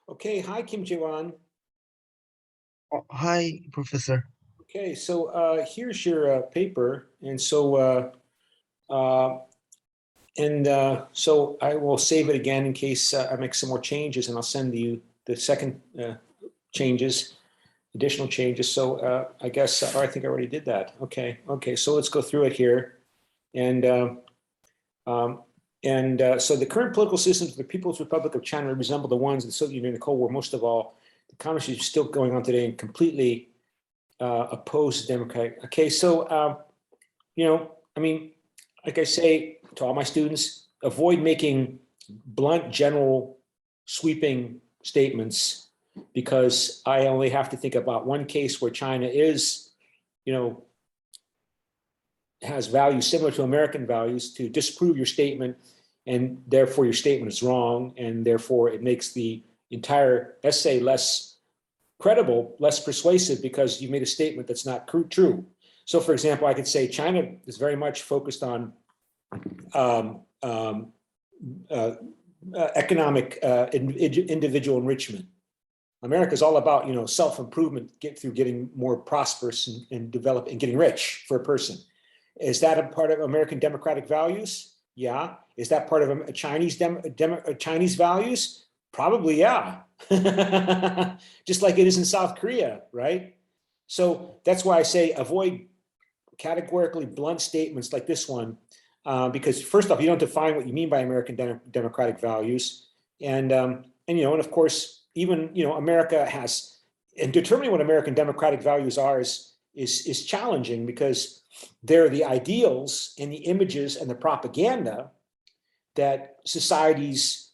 Okay, hi Kim Jaehwan. Oh, hi, Professor. Okay, so here's your paper, and uh, so I will save it again in case I make some more changes, and I'll send you the second changes, additional changes. So I guess, I think I already did that. Okay. So let's go through it here, and um, so the current political systems of the People's Republic of China resemble the ones in the Soviet Union in the Cold War. Most of all, the communist is still going on today and completely opposed democratic. Okay, so I mean, like I say to all my students, avoid making blunt, general, sweeping statements because I only have to think about one case where China is, you know, has values similar to American values to disprove your statement, and therefore your statement is wrong, and therefore it makes the entire essay less credible, less persuasive because you made a statement that's not true. So, for example, I could say China is very much focused on um, um, uh, economic individual enrichment. America is all about self-improvement through getting more prosperous and develop and getting rich for a person. Is that a part of American democratic values? Yeah. Is that part of Chinese values? Probably, yeah. Just like it is in South Korea, right? So that's why I say avoid categorically blunt statements like this one, because first off, you don't define what you mean by American democratic values, and of course, even America has, and determining what American democratic values are is challenging because they're the ideals and the images and the propaganda that societies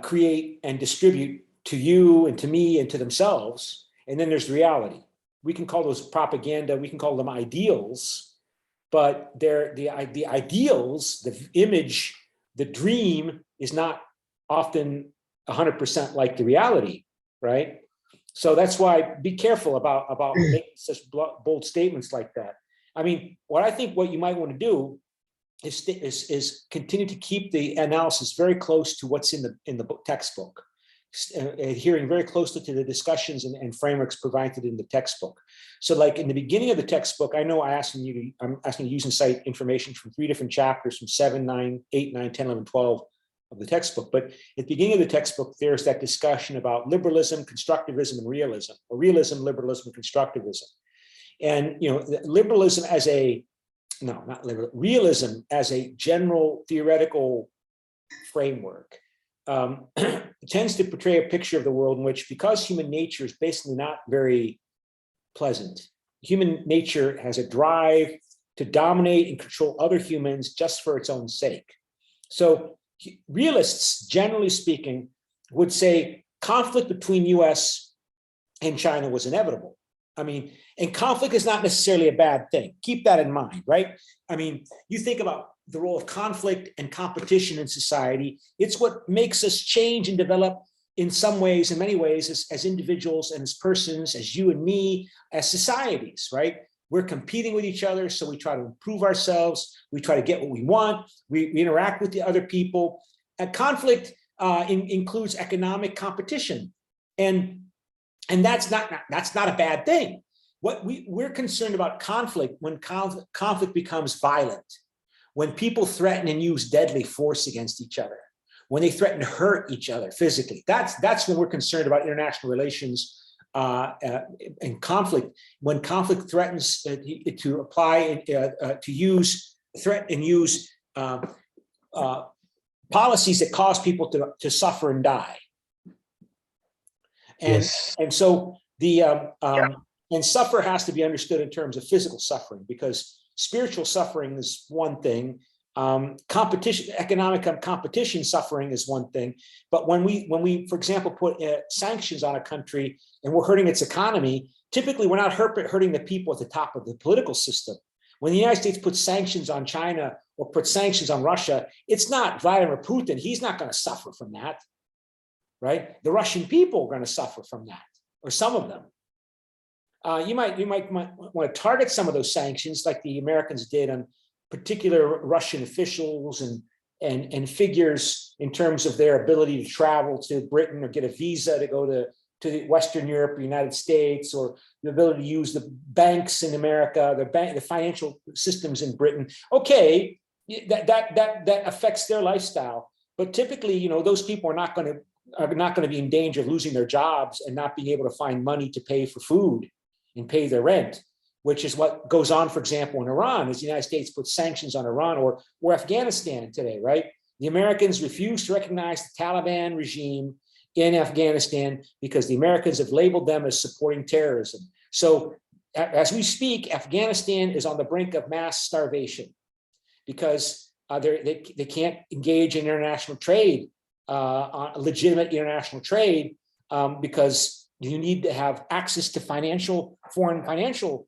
create and distribute to you and to me and to themselves. And then there's reality. We can call those propaganda, we can call them ideals, but they're the ideals, the image, the dream is not often 100% like the reality, right? So that's why be careful about making such bold statements like that. I mean, what you might want to do is continue to keep the analysis very close to what's in the textbook, adhering very closely to the discussions and frameworks provided in the textbook. So, like in the beginning of the textbook, I know I'm asking you to use and cite information from 3 different chapters, from 7, 9, 8, 9, 10, 11, 12 of the textbook. But at the beginning of the textbook, there's that discussion about liberalism, constructivism, and realism, or realism, liberalism, and constructivism. And liberalism as a no, not liberal, realism as a general theoretical framework tends to portray a picture of the world in which, because human nature is basically not very pleasant, human nature has a drive to dominate and control other humans just for its own sake. So realists, generally speaking, would say conflict between US and China was inevitable. I mean, and conflict is not necessarily a bad thing. Keep that in mind, right? I mean, you think about the role of conflict and competition in society. It's what makes us change and develop in some ways, in many ways, as individuals and as persons, as you and me, as societies, right? We're competing with each other, so we try to improve ourselves. We try to get what we want. We interact with the other people. Conflict includes economic competition, and that's not a bad thing. What we're concerned about conflict when conflict becomes violent, when people threaten and use deadly force against each other, when they threaten to hurt each other physically. That's when we're concerned about international relations and conflict. When conflict threatens to apply to use threat and use policies that cause people to suffer and die. Yes. And so and suffer has to be understood in terms of physical suffering, because spiritual suffering is one thing. Competition, economic competition suffering is one thing. But when we, for example, put sanctions on a country and we're hurting its economy, typically we're not hurting the people at the top of the political system. When the United States puts sanctions on China or puts sanctions on Russia, it's not Vladimir Putin. He's not going to suffer from that, right? The Russian people are going to suffer from that, or some of them. You might want to target some of those sanctions, like the Americans did on particular Russian officials and and figures in terms of their ability to travel to Britain or get a visa to go to Western Europe or United States, or the ability to use the banks in America, the financial systems in Britain. Okay, that affects their lifestyle, but typically, those people are not going to be in danger of losing their jobs and not being able to find money to pay for food and pay their rent, which is what goes on, for example, in Iran, as the United States puts sanctions on Iran, or Afghanistan today, right? The Americans refuse to recognize the Taliban regime in Afghanistan because the Americans have labeled them as supporting terrorism. So as we speak, Afghanistan is on the brink of mass starvation because they can't engage in international trade, legitimate international trade, because you need to have access to foreign financial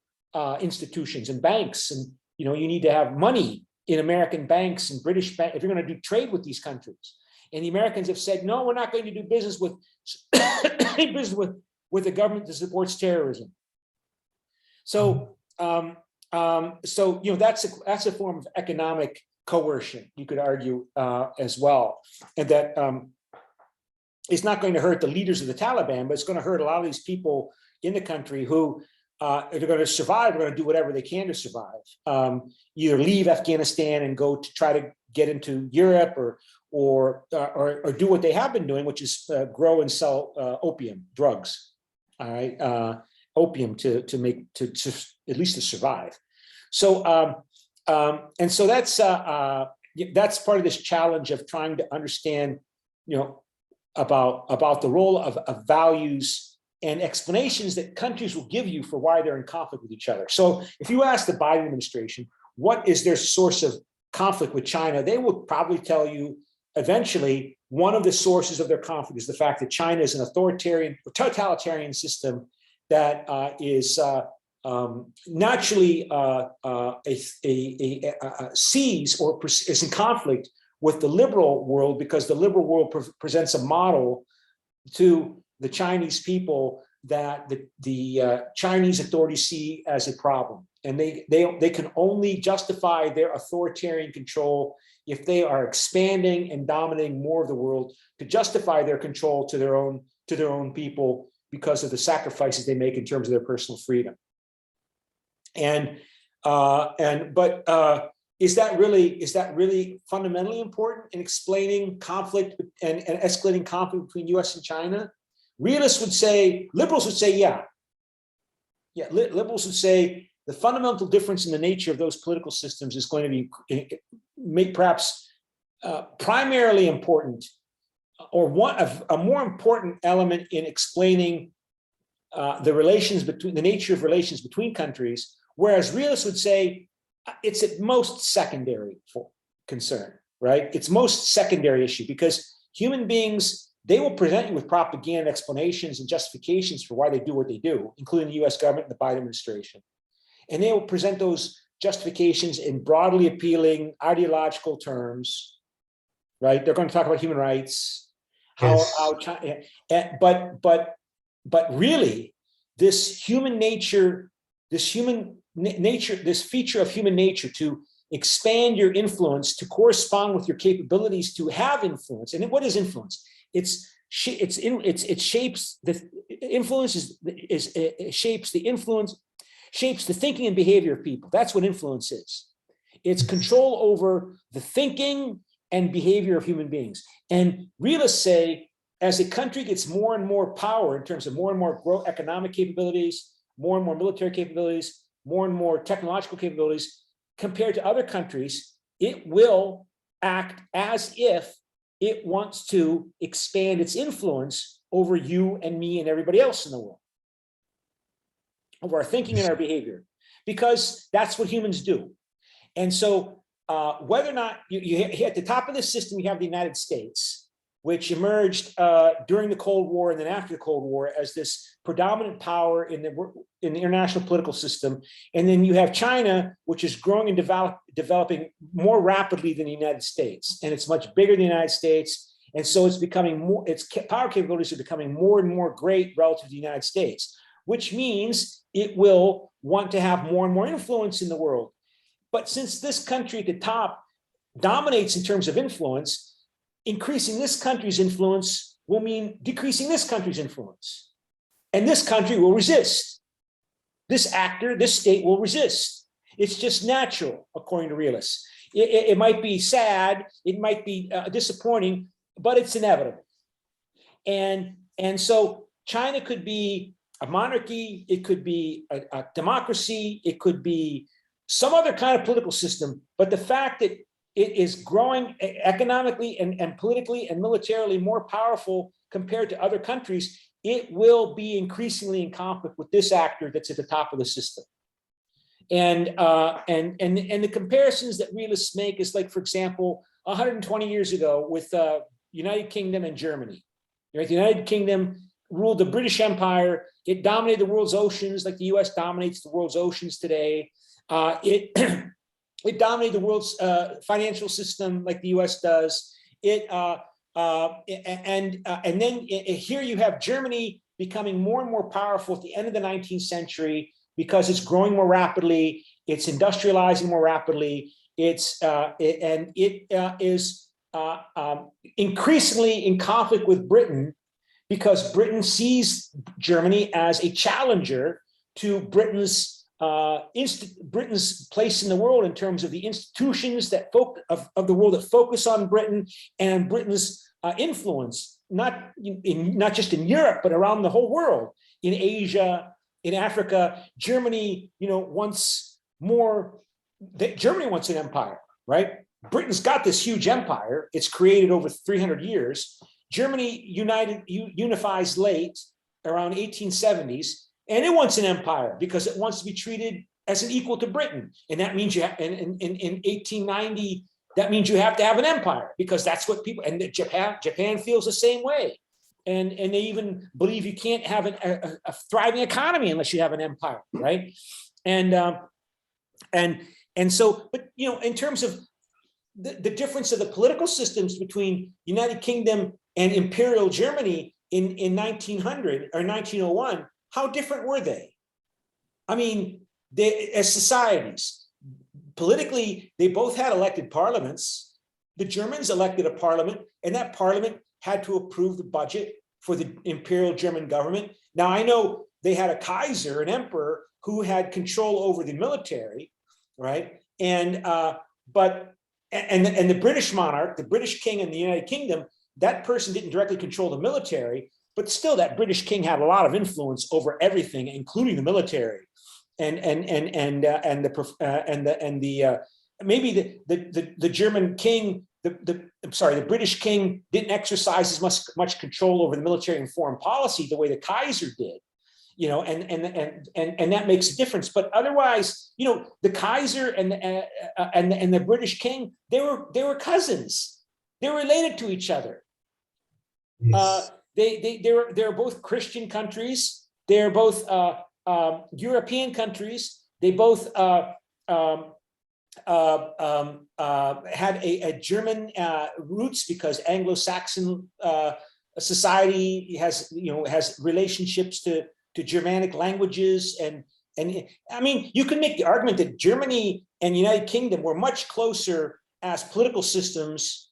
institutions and banks, and you need to have money in American banks and British banks if you're going to do trade with these countries. And the Americans have said, no, we're not going to do business with with a government that supports terrorism. So that's a form of economic coercion, you could argue, as well, and that it's not going to hurt the leaders of the Taliban, but it's going to hurt a lot of these people in the country who if they're going to survive, they're going to do whatever they can to survive. Either leave Afghanistan and go to try to get into Europe, or do what they have been doing, which is grow and sell opium, drugs. All right, opium to at least to survive. So and so that's part of this challenge of trying to understand, about the role of values and explanations that countries will give you for why they're in conflict with each other. So if you ask the Biden administration, what is their source of conflict with China, they will probably tell you eventually one of the sources of their conflict is the fact that China is an authoritarian, totalitarian system that is naturally sees or is in conflict with the liberal world, because the liberal world presents a model to the Chinese people that the Chinese authorities see as a problem. And they can only justify their authoritarian control if they are expanding and dominating more of the world to justify their control to their own people because of the sacrifices they make in terms of their personal freedom. But is that really fundamentally important in explaining conflict and escalating conflict between U.S. and China? Realists would say, liberals would say, yeah. Liberals would say the fundamental difference in the nature of those political systems is going to be perhaps primarily important, or a more important element in explaining the nature of relations between countries, whereas realists would say it's at most secondary concern, right? It's most secondary issue, because human beings, they will present you with propaganda, explanations, and justifications for why they do what they do, including the US government and the Biden administration. And they will present those justifications in broadly appealing ideological terms, right? They're going to talk about human rights, Yes. but really, this feature of human nature to expand your influence to correspond with your capabilities to have influence. And what is influence? It shapes the thinking and behavior of people. That's what influence is. It's control over the thinking and behavior of human beings. And realists say, as a country gets more and more power in terms of more and more economic capabilities, more and more military capabilities, more and more technological capabilities, compared to other countries, it will act as if it wants to expand its influence over you and me and everybody else in the world, over our thinking and our behavior, because that's what humans do. And so whether or not you at the top of the system, you have the United States, which emerged during the Cold War and then after the Cold War as this predominant power in the international political system. And then you have China, which is growing and developing more rapidly than the United States. And it's much bigger than the United States. And so it's becoming more, its power capabilities are becoming more and more great relative to the United States, which means it will want to have more and more influence in the world. But since this country at the top dominates in terms of influence, increasing this country's influence will mean decreasing this country's influence. And this country will resist. This actor, this state will resist. It's just natural, according to realists. It might be sad, it might be disappointing, but it's inevitable. And so China could be a monarchy, it could be a democracy, it could be some other kind of political system, but the fact that it is growing economically and politically and militarily more powerful compared to other countries, it will be increasingly in conflict with this actor that's at the top of the system. And the comparisons that realists make is like, for example, 120 years ago with United Kingdom and Germany. Right? The United Kingdom ruled the British Empire. It dominated the world's oceans like the US dominates the world's oceans today. It dominated the world's financial system like the US does. And then here you have Germany becoming more and more powerful at the end of the 19th century because it's growing more rapidly, it's industrializing more rapidly, it is increasingly in conflict with Britain because Britain sees Germany as a challenger to Britain's place in the world in terms of the institutions that of the world that focus on Britain and Britain's influence, not just in Europe, but around the whole world, in Asia, in Africa. Germany, Germany wants an empire, right? Britain's got this huge empire. It's created over 300 years. Germany unifies late, around 1870s, and it wants an empire because it wants to be treated as an equal to Britain. And that means in 1890, that means you have to have an empire because that's what people, and Japan feels the same way. And they even believe you can't have a thriving economy unless you have an empire, right? And so, but in terms of the difference of the political systems between United Kingdom and Imperial Germany in 1900 or 1901, how different were they? I mean, as societies, politically, they both had elected parliaments. The Germans elected a parliament, and that parliament had to approve the budget for the Imperial German government. Now, I know they had a Kaiser, an emperor, who had control over the military, right? And the British monarch, the British king in the United Kingdom, that person didn't directly control the military, but still that British king had a lot of influence over everything, including the military. Maybe the German king, the British king didn't exercise as much control over the military and foreign policy the way the Kaiser did, and that makes a difference. But otherwise, the Kaiser and the British king, they were cousins. They were related to each other. Yes. They're both Christian countries. They're both European countries. They both had a German roots because Anglo-Saxon society has relationships to Germanic languages, and I mean, you can make the argument that Germany and United Kingdom were much closer as political systems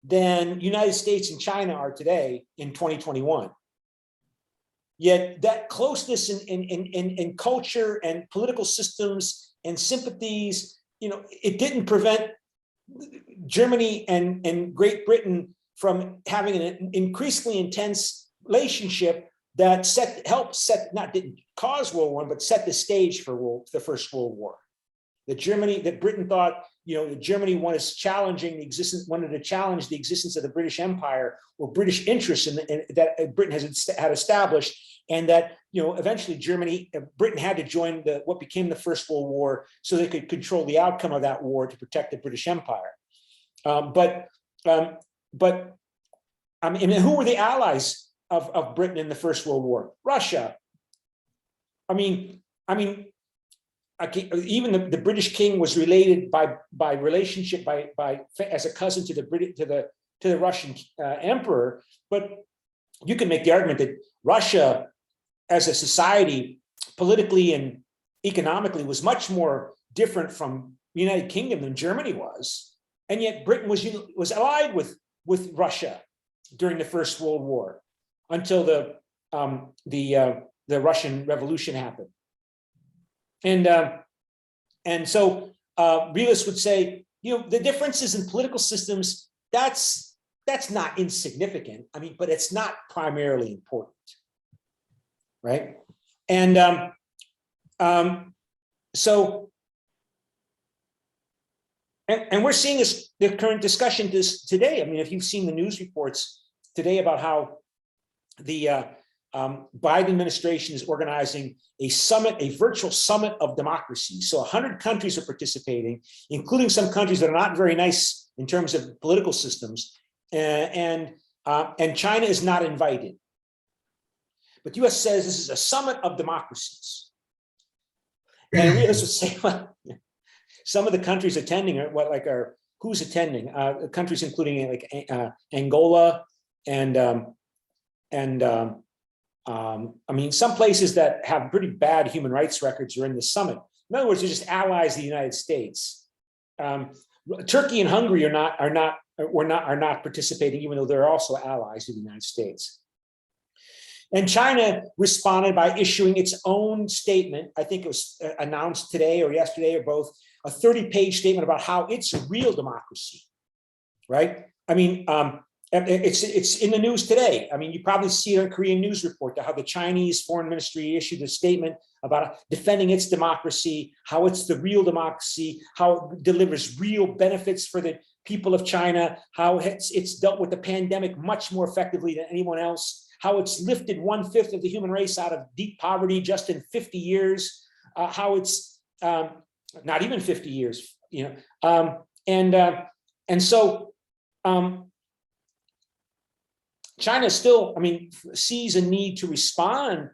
than United States and China are today in 2021. Yet that closeness in culture and political systems and sympathies, it didn't prevent Germany and Great Britain from having an increasingly intense relationship that didn't cause World War I, but set the stage for the First World War. That Britain thought, Germany wanted to challenge the existence of the British Empire or British interests that Britain had established, and that eventually Britain had to join what became the First World War so they could control the outcome of that war to protect the British Empire. But who were the allies of Britain in the First World War? Russia. I mean, even the British king was related by relationship as a cousin to the Russian emperor. But you can make the argument that Russia, as a society, politically and economically, was much more different from the United Kingdom than Germany was. And yet Britain was allied with Russia during the First World War until the Russian Revolution happened. And so realists would say, the differences in political systems, that's not insignificant. I mean, but it's not primarily important, right? And so we're seeing the current discussion today. I mean, if you've seen the news reports today about how the Biden administration is organizing a summit, a virtual summit of democracy. So 100 countries are participating, including some countries that are not very nice in terms of political systems, and China is not invited. But the U.S. says this is a summit of democracies. And realists would say, well, some of the countries attending are who's attending? Countries including like Angola and I mean, some places that have pretty bad human rights records are in the summit. In other words, they're just allies of the United States. Turkey and Hungary are not participating, even though they're also allies of the United States. And China responded by issuing its own statement. I think it was announced today or yesterday or both, a 30-page statement about how it's a real democracy, right? I mean, it's in the news today. I mean, you probably see it on Korean News Report, how the Chinese Foreign Ministry issued a statement about defending its democracy, how it's the real democracy, how it delivers real benefits for the people of China, how it's dealt with the pandemic much more effectively than anyone else, how it's lifted 1/5 of the human race out of deep poverty just in 50 years, how it's not even 50 years, and so China still, I mean, sees a need to respond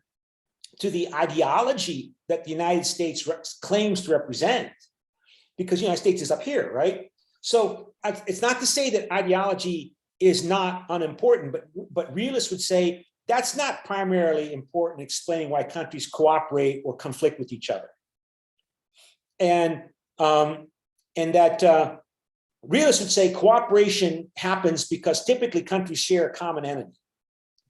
to the ideology that the United States claims to represent, because the United States is up here, right? So it's not to say that ideology is not unimportant, but realists would say that's not primarily important in explaining why countries cooperate or conflict with each other. And that realists would say cooperation happens because typically countries share a common enemy.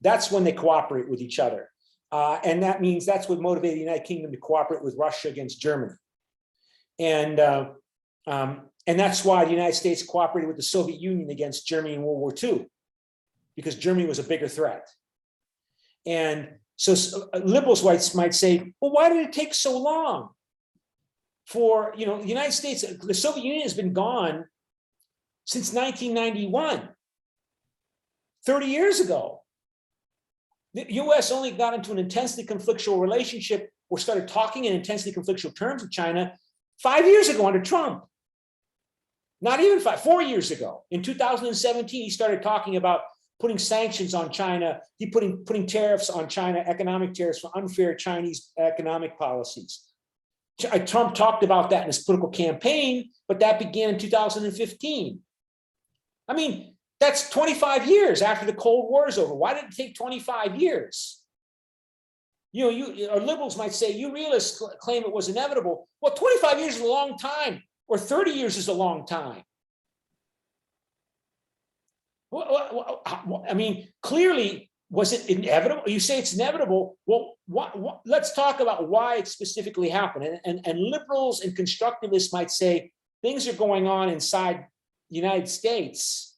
That's when they cooperate with each other. And that means that's what motivated the United Kingdom to cooperate with Russia against Germany. And that's why the United States cooperated with the Soviet Union against Germany in World War II, because Germany was a bigger threat. And so liberals might say, well, why did it take so long for, the United States, the Soviet Union has been gone since 1991, 30 years ago. The US only got into an intensely conflictual relationship or started talking in intensely conflictual terms with China 5 years ago under Trump. Not even 4 years ago. In 2017, he started talking about putting sanctions on China, putting tariffs on China, economic tariffs for unfair Chinese economic policies. Trump talked about that in his political campaign, but that began in 2015. I mean, that's 25 years after the Cold War is over. Why did it take 25 years? Or liberals might say, you realists claim it was inevitable. Well, 25 years is a long time, or 30 years is a long time. I mean, clearly, was it inevitable? You say it's inevitable. Well, let's talk about why it specifically happened. And liberals and constructivists might say things are going on inside the United States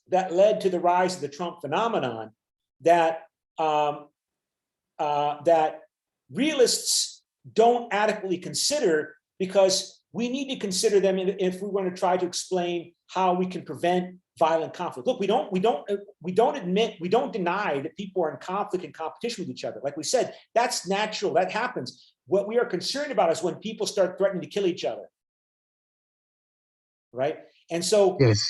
that led to the rise of the Trump phenomenon that that realists don't adequately consider, because we need to consider them if we want to try to explain how we can prevent violent conflict. Look, we don't deny that people are in conflict and competition with each other. Like we said, that's natural, that happens. What we are concerned about is when people start threatening to kill each other, right? And so, Yes.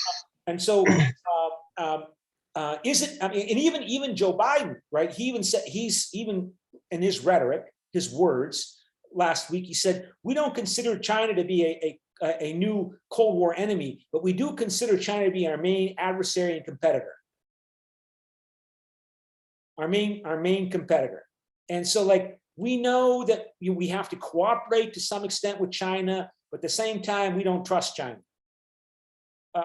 is it? I mean, and even Joe Biden, right? He even said, he's even in his rhetoric, his words last week, he said, we don't consider China to be a new Cold War enemy, but we do consider China to be our main adversary and competitor. Our main competitor. And so, like, we know that we have to cooperate to some extent with China, but at the same time, we don't trust China.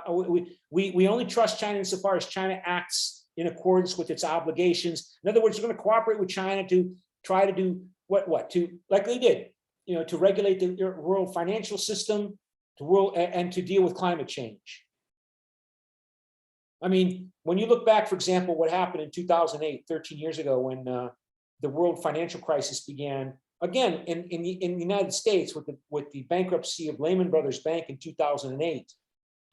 we only trust China insofar as China acts in accordance with its obligations. In other words, we're going to cooperate with China to try to do to, like they did, to regulate the world financial system, and to deal with climate change. I mean, when you look back, for example, what happened in 2008, 13 years ago, when the world financial crisis began, again, in the United States with the bankruptcy of Lehman Brothers Bank in 2008,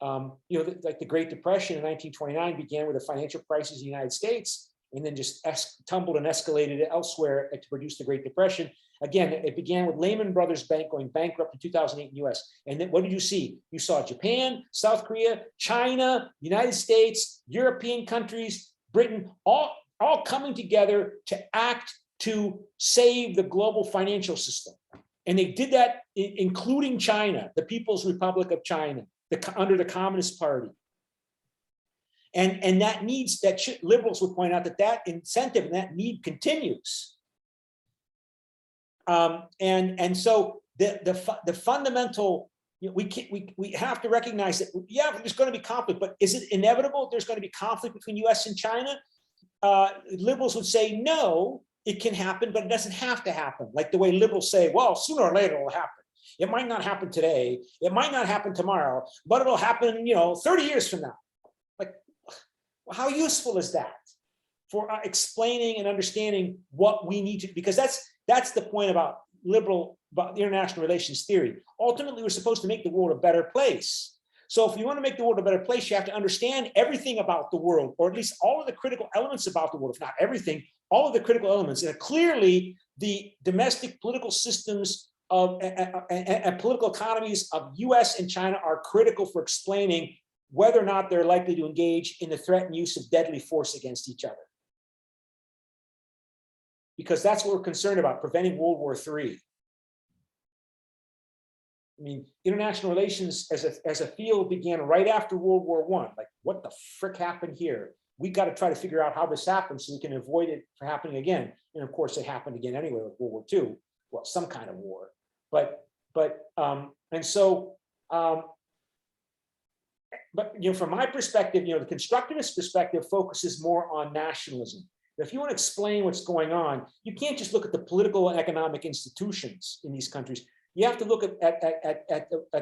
like the Great Depression in 1929 began with a financial crisis in the United States, and then just tumbled and escalated elsewhere to produce the Great Depression. Again, it began with Lehman Brothers Bank going bankrupt in 2008 in the US. And then what did you see? You saw Japan, South Korea, China, United States, European countries, Britain, all coming together to act to save the global financial system. And they did that, including China, the People's Republic of China, under the Communist Party. And that needs, liberals would point out that incentive and that need continues. And so the fundamental, we have to recognize that, yeah, there's going to be conflict, but is it inevitable there's going to be conflict between US and China? Liberals would say, no, it can happen, but it doesn't have to happen. Like the way liberals say, well, sooner or later it'll happen. It might not happen today. It might not happen tomorrow, but it'll happen, 30 years from now. Like, how useful is that for explaining and understanding what we need to, because that's the point about international relations theory. Ultimately, we're supposed to make the world a better place. So if you want to make the world a better place, you have to understand everything about the world, or at least all of the critical elements about the world, if not everything, all of the critical elements. And clearly, the domestic political systems and political economies of US and China are critical for explaining whether or not they're likely to engage in the threat and use of deadly force against each other. Because that's what we're concerned about, preventing World War III. I mean, international relations as a field began right after World War I. Like, what the frick happened here? We got to try to figure out how this happened so we can avoid it from happening again. And of course, it happened again anyway with World War II. Well, some kind of war. But from my perspective, the constructivist perspective focuses more on nationalism. If you want to explain what's going on, you can't just look at the political and economic institutions in these countries. You have to look at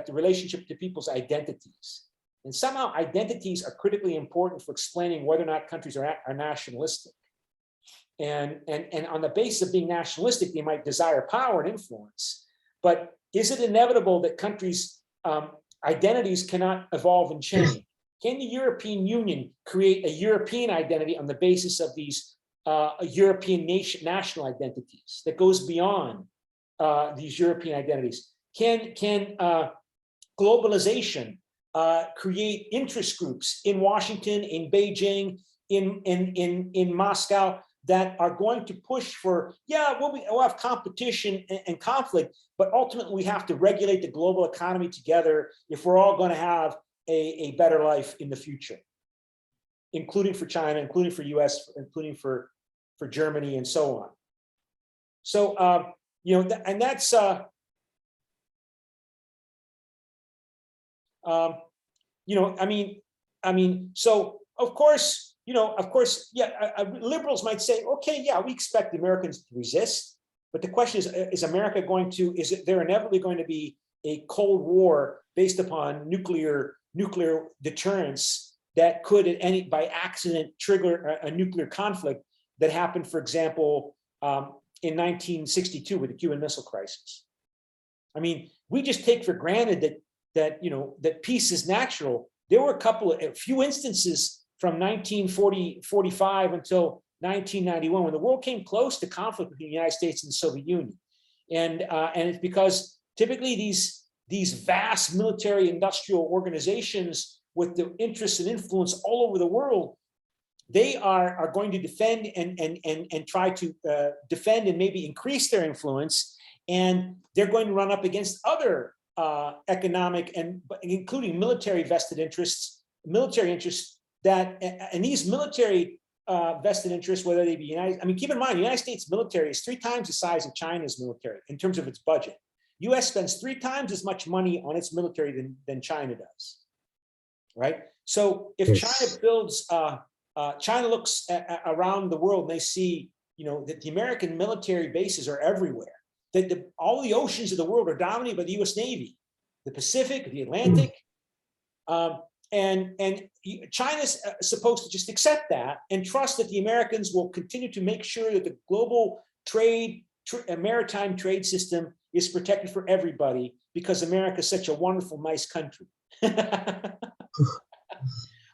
the relationship to people's identities. And somehow identities are critically important for explaining whether or not countries are nationalistic. And on the basis of being nationalistic, they might desire power and influence. But is it inevitable that countries' identities cannot evolve and change? Can the European Union create a European identity on the basis of these European national identities that goes beyond these European identities? Can globalization create interest groups in Washington, in Beijing, in Moscow that are going to push for, we'll have competition and conflict, but ultimately we have to regulate the global economy together if we're all going to have a better life in the future, including for China, including for US, including for Germany, and so on. So, and that's, so of course, liberals might say, okay, yeah, we expect the Americans to resist, but the question is America going to, is there inevitably going to be a Cold War based upon nuclear deterrence that could by accident trigger a nuclear conflict that happened, for example, in 1962 with the Cuban Missile Crisis? I mean, we just take for granted that peace is natural. There were a few instances from 1945 until 1991 when the world came close to conflict between the United States and the Soviet Union, and it's because typically these vast military industrial organizations with the interests and influence all over the world, they are going to defend and try to defend and maybe increase their influence, and they're going to run up against other economic and including military vested interests, and these military vested interests, whether they be keep in mind, the United States military is 3 times the size of China's military in terms of its budget. US spends 3 times as much money on its military than China does. right? So if China builds, China looks around the world and they see, that the American military bases are everywhere. That all the oceans of the world are dominated by the U.S. Navy, the Pacific, the Atlantic, and China's supposed to just accept that and trust that the Americans will continue to make sure that the global maritime trade system is protected for everybody because America is such a wonderful, nice country.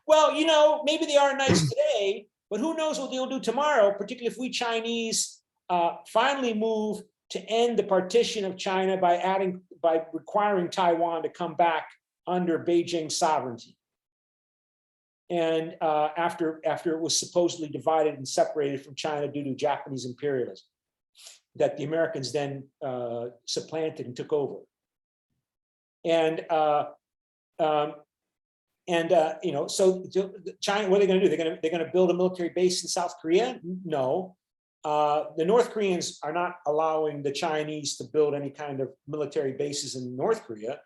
Well, maybe they are nice today, but who knows what they'll do tomorrow, particularly if we Chinese finally move to end the partition of China by requiring Taiwan to come back under Beijing sovereignty. And after it was supposedly divided and separated from China due to Japanese imperialism, that the Americans then supplanted and took over. And so China, what are they going to do? They're going to build a military base in South Korea? No. The North Koreans are not allowing the Chinese to build any kind of military bases in North Korea.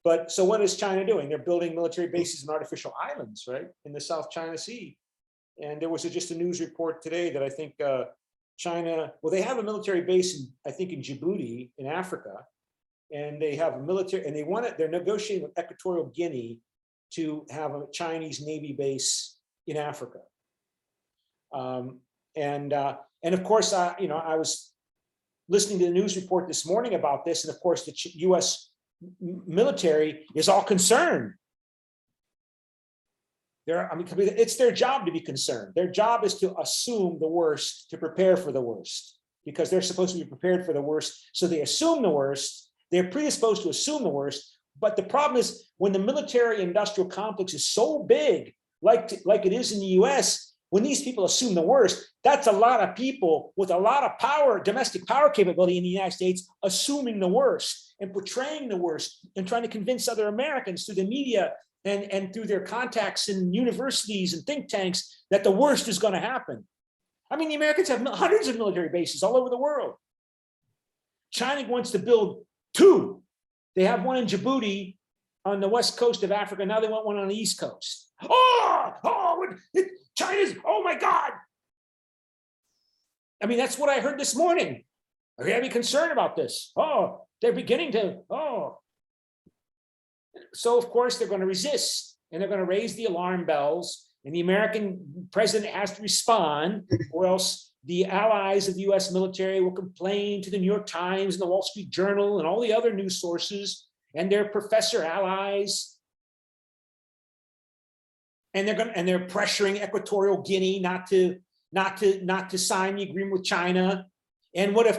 But so what is China doing? They're building military bases in artificial islands, right, in the South China Sea. And there was just a news report today that I think China, well, they have a military base, I think in Djibouti, in Africa, and they have a military, and they're negotiating with Equatorial Guinea to have a Chinese Navy base in Africa. And of course, I was listening to the news report this morning about this, and of course, the U.S. military is all concerned. It's their job to be concerned. Their job is to assume the worst, to prepare for the worst, because they're supposed to be prepared for the worst. So they assume the worst. They're predisposed to assume the worst. But the problem is when the military industrial complex is so big, like it is in the US, when these people assume the worst, that's a lot of people with a lot of power, domestic power capability in the United States, assuming the worst and portraying the worst and trying to convince other Americans through the media and through their contacts in universities and think tanks that the worst is going to happen. I mean, the Americans have hundreds of military bases all over the world. China wants to build 2. They have one in Djibouti on the west coast of Africa. Now they want one on the east coast. China's, oh my God. I mean, that's what I heard this morning. Are you going to be concerned about this? Oh, they're beginning to, So of course they're going to resist and they're going to raise the alarm bells, and the American president has to respond, or else the allies of the US military will complain to the New York Times and the Wall Street Journal and all the other news sources and their professor allies. And they're pressuring Equatorial Guinea not to sign the agreement with China. And what if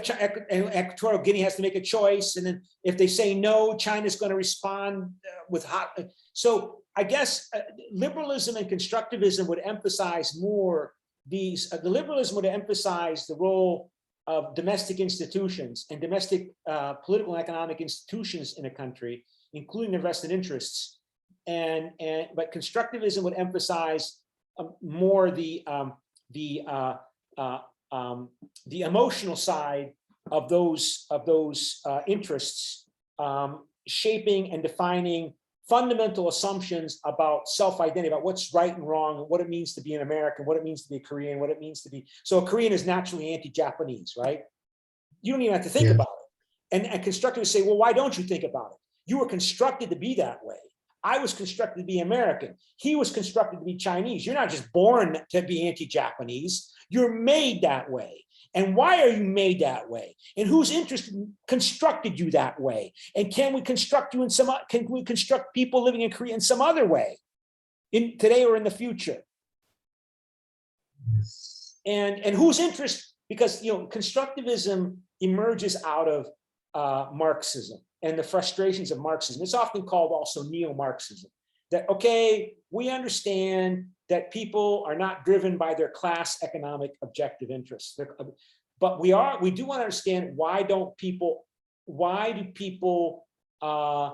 Equatorial Guinea has to make a choice? And then if they say no, China's going to respond with hot. So I guess liberalism and constructivism would emphasize more the liberalism would emphasize the role of domestic institutions and domestic political and economic institutions in a country, including their vested interests. But constructivism would emphasize more the emotional side of those interests, shaping and defining fundamental assumptions about self-identity, about what's right and wrong, what it means to be an American, what it means to be a Korean, what it means to be. So a Korean is naturally anti-Japanese, right? You don't even have to think about it. And constructivists say, well, why don't you think about it? You were constructed to be that way. I was constructed to be American. He was constructed to be Chinese. You're not just born to be anti-Japanese. You're made that way. And why are you made that way? And whose interest constructed you that way? And can we construct you can we construct people living in Korea in some other way, in today or in the future? And whose interest? Because constructivism emerges out of Marxism and the frustrations of Marxism. It's often called also neo-Marxism. That, okay, we understand that people are not driven by their class economic objective interests. But we do want to understand why do people I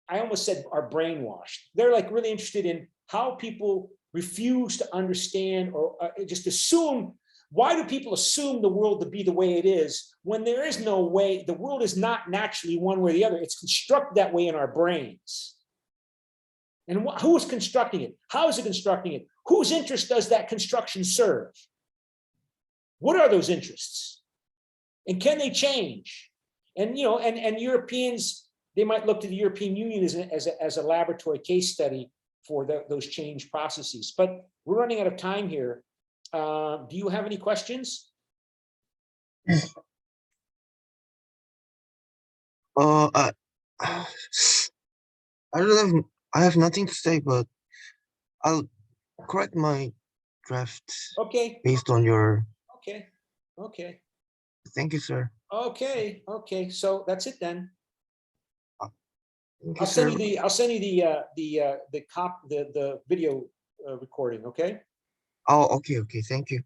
almost said are brainwashed. They're like really interested in how people refuse to understand or just assume. Why do people assume the world to be the way it is when there is no way? The world is not naturally one way or the other. It's constructed that way in our brains. And who is constructing it? How is it constructing it? Whose interest does that construction serve? What are those interests? And can they change? And, you know, and Europeans, they might look to the European Union as a laboratory case study for those change processes. But we're running out of time here. Do you have any questions? I don't have. I have nothing to say, but I'll correct my draft Okay, based on your. okay, okay, Thank you, sir. okay, okay. So that's it then. Thank you, I'll send you sir. the video recording. Okay. Oh, okay, okay. Thank you.